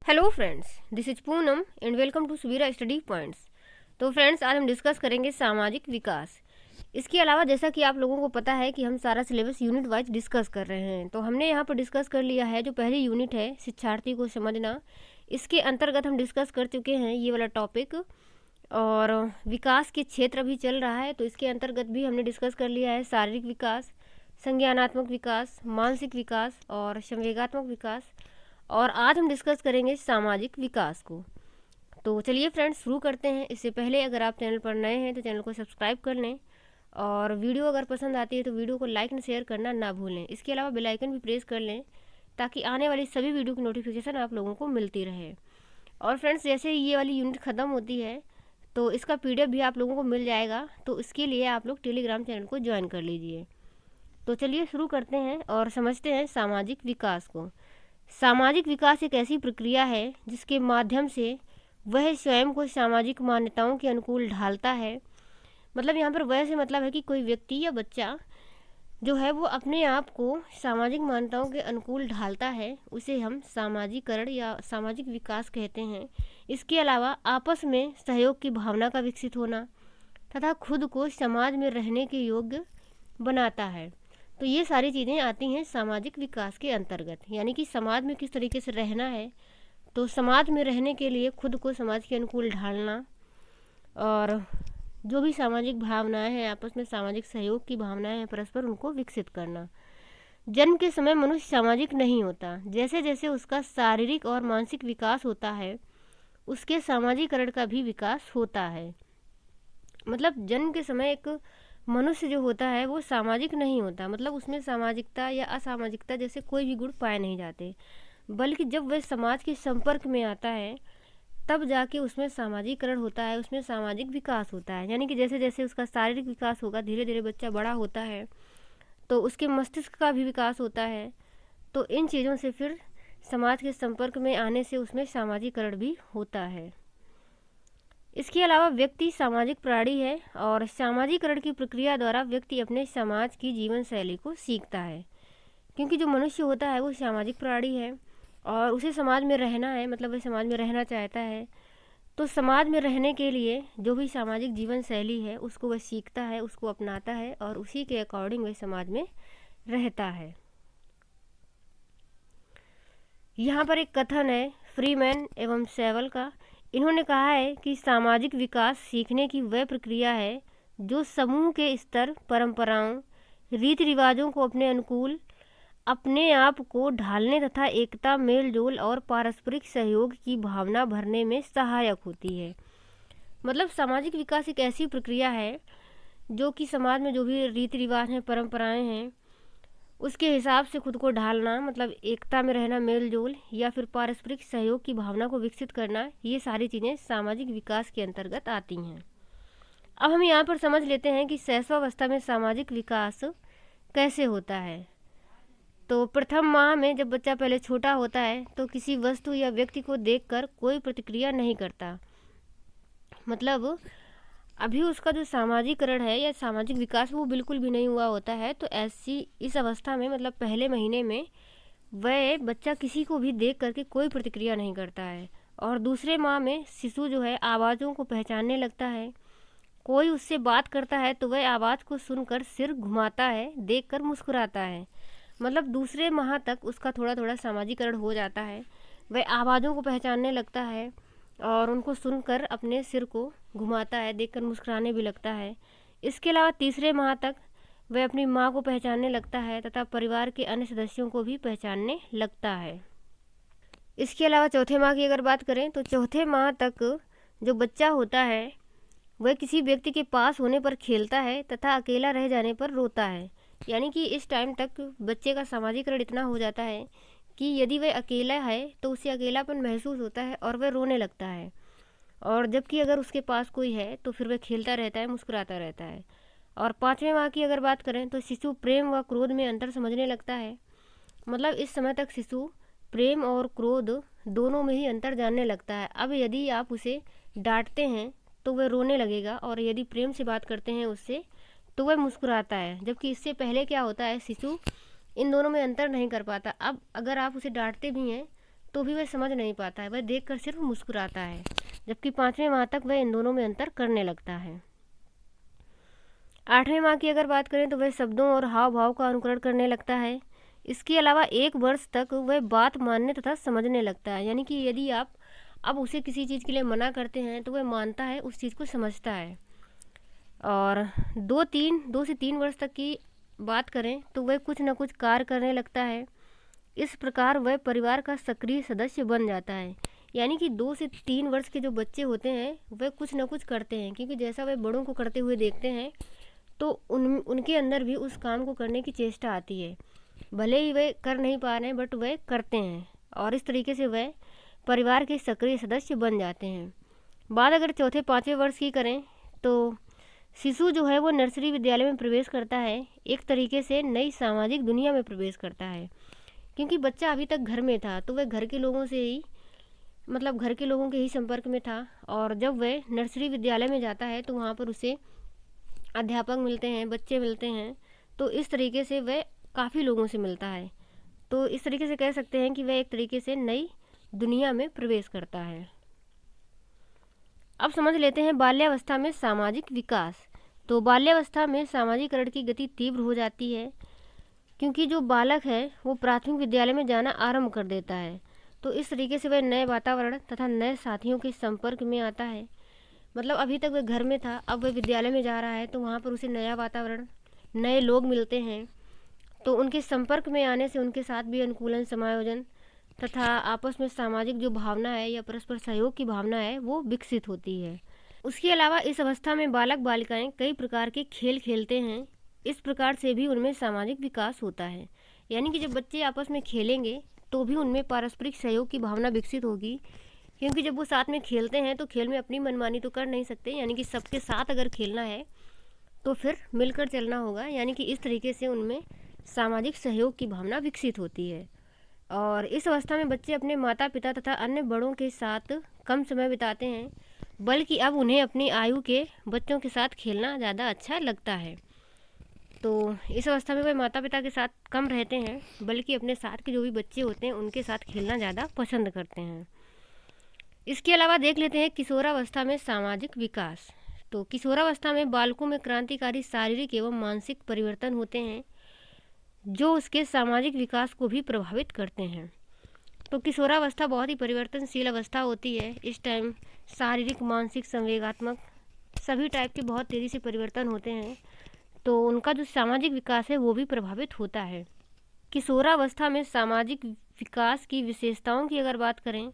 Hello friends, this is Poonam and welcome to Suvira study points. तो friends, आज हम discuss करेंगे सामाजिक विकास। इसके अलावा जैसा कि आप लोगों को पता है कि हम सारा सिलेबस यूनिट वाइज डिस्कस कर रहे हैं, तो हमने यहाँ पर डिस्कस कर लिया है जो पहली यूनिट है शिक्षार्थी को समझना। इसके अंतर्गत हम डिस्कस कर चुके हैं ये वाला टॉपिक, और विकास के क्षेत्र अभी चल रहा है तो इसके अंतर्गत भी हमने डिस्कस कर लिया है शारीरिक विकास, संज्ञानात्मक विकास, मानसिक विकास और संवेगात्मक विकास। और आज हम डिस्कस करेंगे सामाजिक विकास को। तो चलिए फ्रेंड्स, शुरू करते हैं। इससे पहले अगर आप चैनल पर नए हैं तो चैनल को सब्सक्राइब कर लें, और वीडियो अगर पसंद आती है तो वीडियो को लाइक एंड शेयर करना ना भूलें। इसके अलावा बेल आइकन भी प्रेस कर लें ताकि आने वाली सभी वीडियो की नोटिफिकेशन आप लोगों को मिलती रहे। और फ्रेंड्स, जैसे ये वाली यूनिट ख़त्म होती है तो इसका PDF भी आप लोगों को मिल जाएगा, तो इसके लिए आप लोग टेलीग्राम चैनल को ज्वाइन कर लीजिए। तो चलिए शुरू करते हैं और समझते हैं सामाजिक विकास को। सामाजिक विकास एक ऐसी प्रक्रिया है जिसके माध्यम से वह स्वयं को सामाजिक मान्यताओं के अनुकूल ढालता है। मतलब यहाँ पर वह से मतलब है कि कोई व्यक्ति या बच्चा जो है वो अपने आप को सामाजिक मान्यताओं के अनुकूल ढालता है, उसे हम सामाजिकरण या सामाजिक विकास कहते हैं। इसके अलावा आपस में सहयोग की भावना का विकसित होना तथा खुद को समाज में रहने के योग्य बनाता है। तो ये सारी चीज़ें आती हैं सामाजिक विकास के अंतर्गत, यानी कि समाज में किस तरीके से रहना है। तो समाज में रहने के लिए खुद को समाज के अनुकूल ढालना, और जो भी सामाजिक भावनाएं हैं, आपस में सामाजिक सहयोग की भावनाएं हैं, परस्पर उनको विकसित करना। जन्म के समय मनुष्य सामाजिक नहीं होता। जैसे जैसे उसका शारीरिक और मानसिक विकास होता है, उसके सामाजिकरण का भी विकास होता है। मतलब जन्म के समय एक मनुष्य जो होता है वो सामाजिक नहीं होता, मतलब उसमें सामाजिकता या असामाजिकता जैसे कोई भी गुण पाए नहीं जाते, बल्कि जब वह समाज के संपर्क में आता है तब जाके उसमें सामाजिकरण होता है, उसमें सामाजिक विकास होता है। यानी कि जैसे जैसे उसका शारीरिक विकास होगा, धीरे धीरे बच्चा बड़ा होता है तो उसके मस्तिष्क का भी विकास होता है। तो इन चीज़ों से फिर समाज के संपर्क में आने से उसमें सामाजिकरण भी होता है। इसके अलावा व्यक्ति सामाजिक प्राणी है, और सामाजिकरण की प्रक्रिया द्वारा व्यक्ति अपने समाज की जीवन शैली को सीखता है। क्योंकि जो मनुष्य होता है वो सामाजिक प्राणी है और उसे समाज में रहना है, मतलब वह समाज में रहना चाहता है। तो समाज में रहने के लिए जो भी सामाजिक जीवन शैली है उसको वह सीखता है, उसको अपनाता है, और उसी के अकॉर्डिंग वह समाज में रहता है। यहाँ पर एक कथन है फ्रीमैन एवं सेवल का। इन्होंने कहा है कि सामाजिक विकास सीखने की वह प्रक्रिया है जो समूह के स्तर, परंपराओं, रीति रिवाजों को अपने अनुकूल अपने आप को ढालने तथा एकता, मेल जोल और पारस्परिक सहयोग की भावना भरने में सहायक होती है। मतलब सामाजिक विकास एक ऐसी प्रक्रिया है जो कि समाज में जो भी रीति रिवाज हैं, परंपराएं हैं, उसके हिसाब से खुद को ढालना, मतलब एकता में रहना, मेल जोल या फिर पारस्परिक सहयोग की भावना को विकसित करना, ये सारी चीज़ें सामाजिक विकास के अंतर्गत आती हैं। अब हम यहाँ पर समझ लेते हैं कि शैशवावस्था में सामाजिक विकास कैसे होता है। तो प्रथम माह में जब बच्चा पहले छोटा होता है तो किसी वस्तु या व्यक्ति को देखकर कोई प्रतिक्रिया नहीं करता। मतलब अभी उसका जो सामाजिकरण है या सामाजिक विकास वो बिल्कुल भी नहीं हुआ होता है। तो ऐसी इस अवस्था में, मतलब पहले महीने में, वह बच्चा किसी को भी देख करके कोई प्रतिक्रिया नहीं करता है। और दूसरे माह में शिशु जो है आवाज़ों को पहचानने लगता है। कोई उससे बात करता है तो वह आवाज़ को सुनकर सिर घुमाता है, देखकर मुस्कुराता है। मतलब दूसरे माह तक उसका थोड़ा थोड़ा सामाजिकरण हो जाता है। वह आवाज़ों को पहचानने लगता है और उनको सुनकर अपने सिर को घुमाता है, देखकर मुस्कुराने भी लगता है। इसके अलावा तीसरे माह तक वह अपनी माँ को पहचानने लगता है तथा परिवार के अन्य सदस्यों को भी पहचानने लगता है। इसके अलावा चौथे माह की अगर बात करें तो चौथे माह तक जो बच्चा होता है वह किसी व्यक्ति के पास होने पर खेलता है तथा अकेला रह जाने पर रोता है। यानी कि इस टाइम तक बच्चे का सामाजिकरण इतना हो जाता है कि यदि वह अकेला है तो उसे अकेलापन महसूस होता है और वह रोने लगता है, और जबकि अगर उसके पास कोई है तो फिर वह खेलता रहता है, मुस्कुराता रहता है। और पाँचवें माह की अगर बात करें तो शिशु प्रेम व क्रोध में अंतर समझने लगता है। मतलब इस समय तक शिशु प्रेम और क्रोध दोनों में ही अंतर जानने लगता है। अब यदि आप उसे डांटते हैं तो वह रोने लगेगा, और यदि प्रेम से बात करते हैं उससे तो वह मुस्कुराता है। जबकि इससे पहले क्या होता है, शिशु इन दोनों में अंतर नहीं कर पाता। अब अगर आप उसे डांटते भी हैं तो भी वह समझ नहीं पाता है, वह देखकर सिर्फ मुस्कुराता है। जबकि 5वें माह तक वह इन दोनों में अंतर करने लगता है। 8वें माह की अगर बात करें तो वह शब्दों और हाव भाव का अनुकरण करने लगता है। इसके अलावा 1 वर्ष तक वह बात मानने तथा समझने लगता है, यानी कि यदि आप अब उसे किसी चीज़ के लिए मना करते हैं तो वह मानता है, उस चीज़ को समझता है। और 2 से 3 वर्ष तक की बात करें तो वह कुछ न कुछ कार्य करने लगता है। इस प्रकार वह परिवार का सक्रिय सदस्य बन जाता है। यानी कि 2 से 3 वर्ष के जो बच्चे होते हैं वह कुछ न कुछ करते हैं, क्योंकि जैसा वह बड़ों को करते हुए देखते हैं तो उनके अंदर भी उस काम को करने की चेष्टा आती है। भले ही वे कर नहीं पा रहे हैं बट वे करते हैं, और इस तरीके से वह परिवार के सक्रिय सदस्य बन जाते हैं। बात अगर 4-5वें वर्ष की करें तो शिशु जो है वो नर्सरी विद्यालय में प्रवेश करता है, एक तरीके से नई सामाजिक दुनिया में प्रवेश करता है। क्योंकि बच्चा अभी तक घर में था तो वह घर के लोगों से ही, मतलब घर के लोगों के ही संपर्क में था, और जब वह नर्सरी विद्यालय में जाता है तो वहाँ पर उसे अध्यापक मिलते हैं, बच्चे मिलते हैं, तो इस तरीके से वह काफ़ी लोगों से मिलता है। तो इस तरीके से कह सकते हैं कि वह एक तरीके से नई दुनिया में प्रवेश करता है। अब समझ लेते हैं बाल्यावस्था में सामाजिक विकास। तो बाल्यावस्था में सामाजिकरण की गति तीव्र हो जाती है, क्योंकि जो बालक है वो प्राथमिक विद्यालय में जाना आरंभ कर देता है। तो इस तरीके से वह नए वातावरण तथा नए साथियों के संपर्क में आता है। मतलब अभी तक वह घर में था, अब वह विद्यालय में जा रहा है तो वहाँ पर उसे नया वातावरण, नए लोग मिलते हैं। तो उनके संपर्क में आने से उनके साथ भी अनुकूलन, समायोजन तथा आपस में सामाजिक जो भावना है या परस्पर सहयोग की भावना है वो विकसित होती है। उसके अलावा इस अवस्था में बालक बालिकाएं कई प्रकार के खेल खेलते हैं। इस प्रकार से भी उनमें सामाजिक विकास होता है। यानी कि जब बच्चे आपस में खेलेंगे तो भी उनमें पारस्परिक सहयोग की भावना विकसित होगी, क्योंकि जब वो साथ में खेलते हैं तो खेल में अपनी मनमानी तो कर नहीं सकते, यानी कि सबके साथ अगर खेलना है तो फिर मिलकर चलना होगा। यानी कि इस तरीके से उनमें सामाजिक सहयोग की भावना विकसित होती है। और इस अवस्था में बच्चे अपने माता पिता तथा अन्य बड़ों के साथ कम समय बिताते हैं, बल्कि अब उन्हें अपनी आयु के बच्चों के साथ खेलना ज़्यादा अच्छा लगता है। तो इस अवस्था में वे माता पिता के साथ कम रहते हैं, बल्कि अपने साथ के जो भी बच्चे होते हैं उनके साथ खेलना ज़्यादा पसंद करते हैं। इसके अलावा देख लेते हैं किशोरावस्था में सामाजिक विकास। तो किशोरावस्था में बालकों में क्रांतिकारी शारीरिक एवं मानसिक परिवर्तन होते हैं, जो उसके सामाजिक विकास को भी प्रभावित करते हैं। तो किशोरावस्था बहुत ही परिवर्तनशील अवस्था होती है। इस टाइम शारीरिक, मानसिक, संवेगात्मक सभी टाइप के बहुत तेज़ी से परिवर्तन होते हैं, तो उनका जो सामाजिक विकास है वो भी प्रभावित होता है। किशोरावस्था में सामाजिक विकास की विशेषताओं की अगर बात करें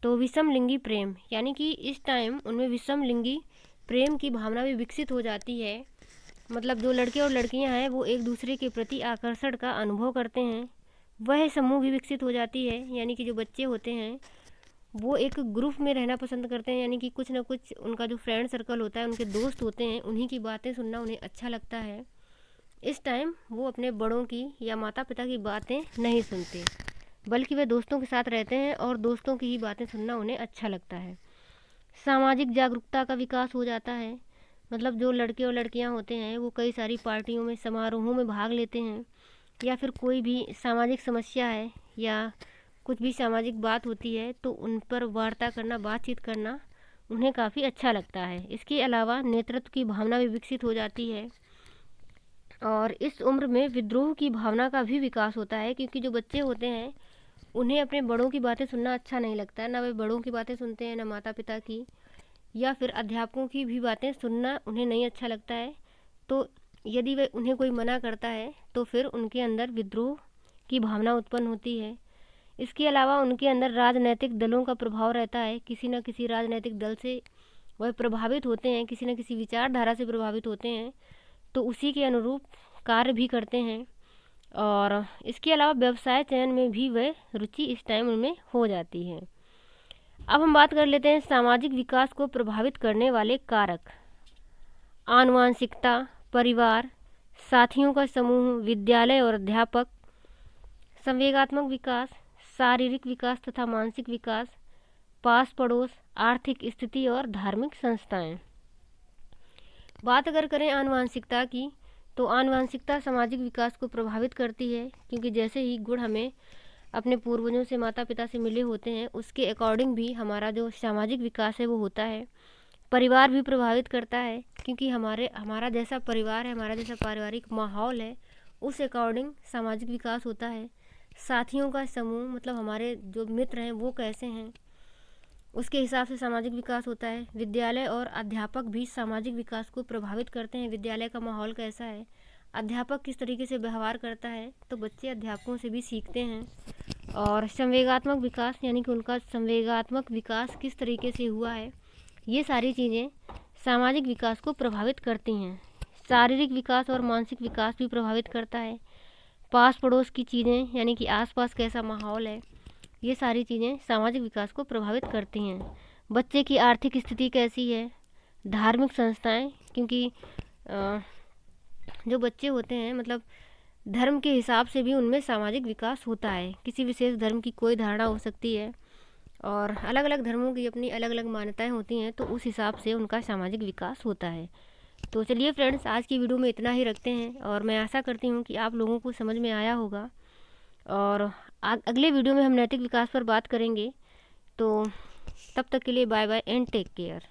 तो विषम लिंगी प्रेम, यानी कि इस टाइम उनमें विषम लिंगी प्रेम की भावना भी विकसित हो जाती है। मतलब जो लड़के और लड़कियां हैं वो एक दूसरे के प्रति आकर्षण का अनुभव करते हैं, वह समूह भी विकसित हो जाती है। यानी कि जो बच्चे होते हैं वो एक ग्रुप में रहना पसंद करते हैं, यानी कि कुछ ना कुछ उनका जो फ्रेंड सर्कल होता है, उनके दोस्त होते हैं, उन्हीं की बातें सुनना उन्हें अच्छा लगता है। इस टाइम वो अपने बड़ों की या माता पिता की बातें नहीं सुनते, बल्कि वे दोस्तों के साथ रहते हैं और दोस्तों की ही बातें सुनना उन्हें अच्छा लगता है। सामाजिक जागरूकता का विकास हो जाता है। मतलब जो लड़के और लड़कियां होते हैं वो कई सारी पार्टियों में, समारोहों में भाग लेते हैं, या फिर कोई भी सामाजिक समस्या है या कुछ भी सामाजिक बात होती है तो उन पर वार्ता करना, बातचीत करना उन्हें काफ़ी अच्छा लगता है। इसके अलावा नेतृत्व की भावना भी विकसित हो जाती है, और इस उम्र में विद्रोह की भावना का भी विकास होता है, क्योंकि जो बच्चे होते हैं उन्हें अपने बड़ों की बातें सुनना अच्छा नहीं लगता, ना वे बड़ों की बातें सुनते हैं, ना माता पिता की या फिर अध्यापकों की भी बातें सुनना उन्हें नहीं अच्छा लगता है। तो यदि वे उन्हें कोई मना करता है तो फिर उनके अंदर विद्रोह की भावना उत्पन्न होती है। इसके अलावा उनके अंदर राजनैतिक दलों का प्रभाव रहता है। किसी न किसी राजनैतिक दल से वह प्रभावित होते हैं, किसी न किसी विचारधारा से प्रभावित होते हैं, तो उसी के अनुरूप कार्य भी करते हैं। और इसके अलावा व्यवसाय चयन में भी वह रुचि इस टाइम उनमें हो जाती है। अब हम बात कर लेते हैं सामाजिक विकास को प्रभावित करने वाले कारक। आनुवांशिकता, परिवार, साथियों का समूह, विद्यालय और अध्यापक, संवेगात्मक विकास, शारीरिक विकास तथा मानसिक विकास, पास पड़ोस, आर्थिक स्थिति और धार्मिक संस्थाएं। बात अगर करें आनुवांशिकता की तो आनुवांशिकता सामाजिक विकास को प्रभावित करती है, क्योंकि जैसे ही गुण हमें अपने पूर्वजों से, माता पिता से मिले होते हैं, उसके अकॉर्डिंग भी हमारा जो सामाजिक विकास है वो होता है। परिवार भी प्रभावित करता है, क्योंकि हमारा जैसा परिवार है, हमारा जैसा पारिवारिक माहौल है, उस अकॉर्डिंग सामाजिक विकास होता है। साथियों का समूह, मतलब हमारे जो मित्र हैं वो कैसे हैं, उसके हिसाब से सामाजिक विकास होता है। विद्यालय और अध्यापक भी सामाजिक विकास को प्रभावित करते हैं। विद्यालय का माहौल कैसा है, अध्यापक किस तरीके से व्यवहार करता है, तो बच्चे अध्यापकों से भी सीखते हैं। और संवेगात्मक विकास, यानी कि उनका संवेगात्मक विकास किस तरीके से हुआ है, ये सारी चीज़ें सामाजिक विकास को प्रभावित करती हैं। शारीरिक विकास और मानसिक विकास भी प्रभावित करता है। पास पड़ोस की चीज़ें, यानी कि आसपास कैसा माहौल है, ये सारी चीज़ें सामाजिक विकास को प्रभावित करती हैं। बच्चे की आर्थिक स्थिति कैसी है, धार्मिक संस्थाएं, क्योंकि जो बच्चे होते हैं, मतलब धर्म के हिसाब से भी उनमें सामाजिक विकास होता है। किसी विशेष धर्म की कोई धारणा हो सकती है, और अलग अलग धर्मों की अपनी अलग अलग मान्यताएं होती हैं, तो उस हिसाब से उनका सामाजिक विकास होता है। तो चलिए फ्रेंड्स, आज की वीडियो में इतना ही रखते हैं, और मैं आशा करती हूँ कि आप लोगों को समझ में आया होगा। और अगले वीडियो में हम नैतिक विकास पर बात करेंगे। तो तब तक के लिए bye bye and take care.